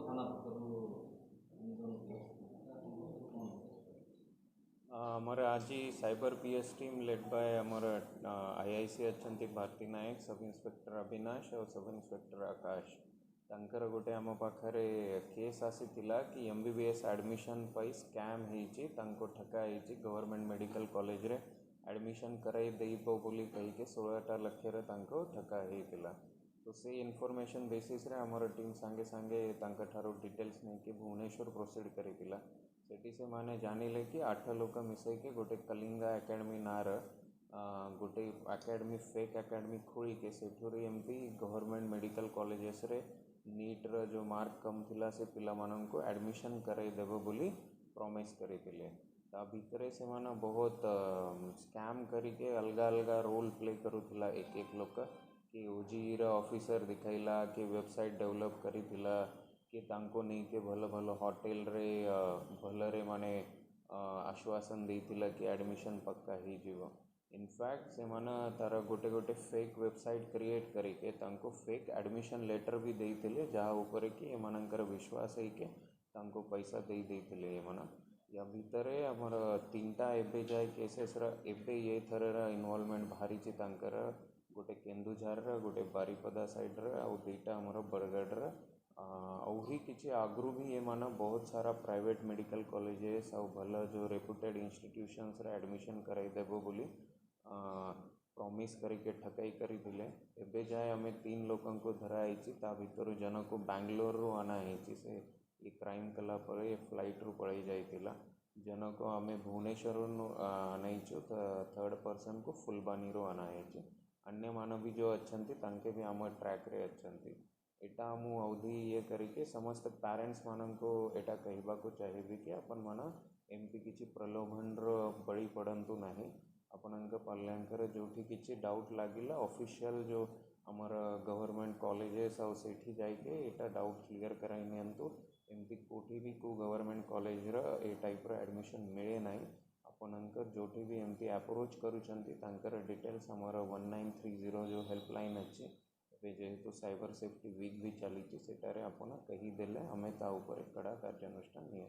थाना ପାଖରୁ आमर आज cyber PS team led by आमर आईआईसी अच्छा भारती नायक सब इन्स्पेक्टर अविनाश और सब इन्स्पेक्टर आकाश तांकर गोटे आम पाखे केस आसीला कि एमबीबीएस एडमिशन पाई स्कैम होती ठका होती गवर्नमेंट मेडिकल कॉलेज रे एडमिशन कराई देबो बोली कहीके 16टा लक्षर ठका होता तो से इनफॉरमेशन बेसिस रे आमर टीम सांगे सांगे ठारो डिटेल्स नहीं कि भुवनेश्वर प्रोसीड करितिला सेठी से माने जानिले कि 8 लोक मिसैके गोटे कलिंगा एकेडमी नार गोटे एकेडमी फेक एकेडमी खोली के सेठुरी एमती गवर्नमेंट मेडिकल कॉलेजेस रे नीट रो जो मार्क कम थिला से पिला माननको एडमिशन कराई देबो बोली प्रॉमिस करितिले ता भितरे से माने बहुत स्कैम करिके अलग अलग रोल प्ले करूथिला एक एक लोक कि ओजी रो ऑफिसर दिखाइला कि वेबसाइट डेवलप करिथिला कि तांको नहीं के भल भल होटेल रे भल रे माने आश्वासन देइथिला कि एडमिशन पक्का ही जीवो इनफैक्ट से माने तार गोटे गोटे फेक वेबसाइट क्रिएट करिके तांको फेक एडमिशन लेटर भी देइथिले जहाँ ऊपर कि एमानकर विश्वास है कि तांको पैसा दे देइथिले एमाना या भितरे हमर 3टा एबे जाय केसेस रा एबे ये थररा इन्वॉल्वमेंट भारी छि तांकर गोटे केन्दुझर गोटे बारिपदा साइड रे आ 2टा हमर बरगढ़ रा आउरी किसी आगु भी ये माना बहुत सारा प्राइवेट मेडिकल कॉलेजेस आ भल जो रेपुटेड इंस्टीट्यूशंस रे एडमिशन कराई देबो बोली प्रॉमिस करके ठकाई करी दिले एबे जाए आमे 3 लोकन को धरा आइछि ता भितर जन को बैंगलोर रो आना आइछि से ये क्राइम कला पर ये फ्लाइट रू पड़ाई जाइतिला जन को आमे भुवनेश्वर आनाइछु थर्ड पर्सन को फुलबानी रो आना आइछि अन्य मान भी जो अच्छंती तांके भी आम ट्रैक रे अच्छंती एटा मु अवधि ये करके समस्त पेरेंट्स मान को एटा कहबा को चाहिए कि अपन मान एमती किसी प्रलोभन बड़ी पड़ंतु नहीं अपन पाल्यांकर जो किसी डाउट लगिला ऑफिशियल जो आमर गवर्नमेंट कॉलेजेस आ सेठी जाइके एटा डाउट क्लियर कराई नियंतु एमती कोठी भी को गवर्नमेंट कॉलेज ए टाइप रो एडमिशन मिले नहीं आपनकर जोठी भी एमती अप्रोच करूछंती तांकर डिटेल्स हमर 1930 जो हेल्पलाइन अच्छी जेहेतु साइबर सेफ्टी वीक भी चली सेटारे आपन कहीदेले आमे ता ऊपर कड़ा कार्यानुष्ठान निया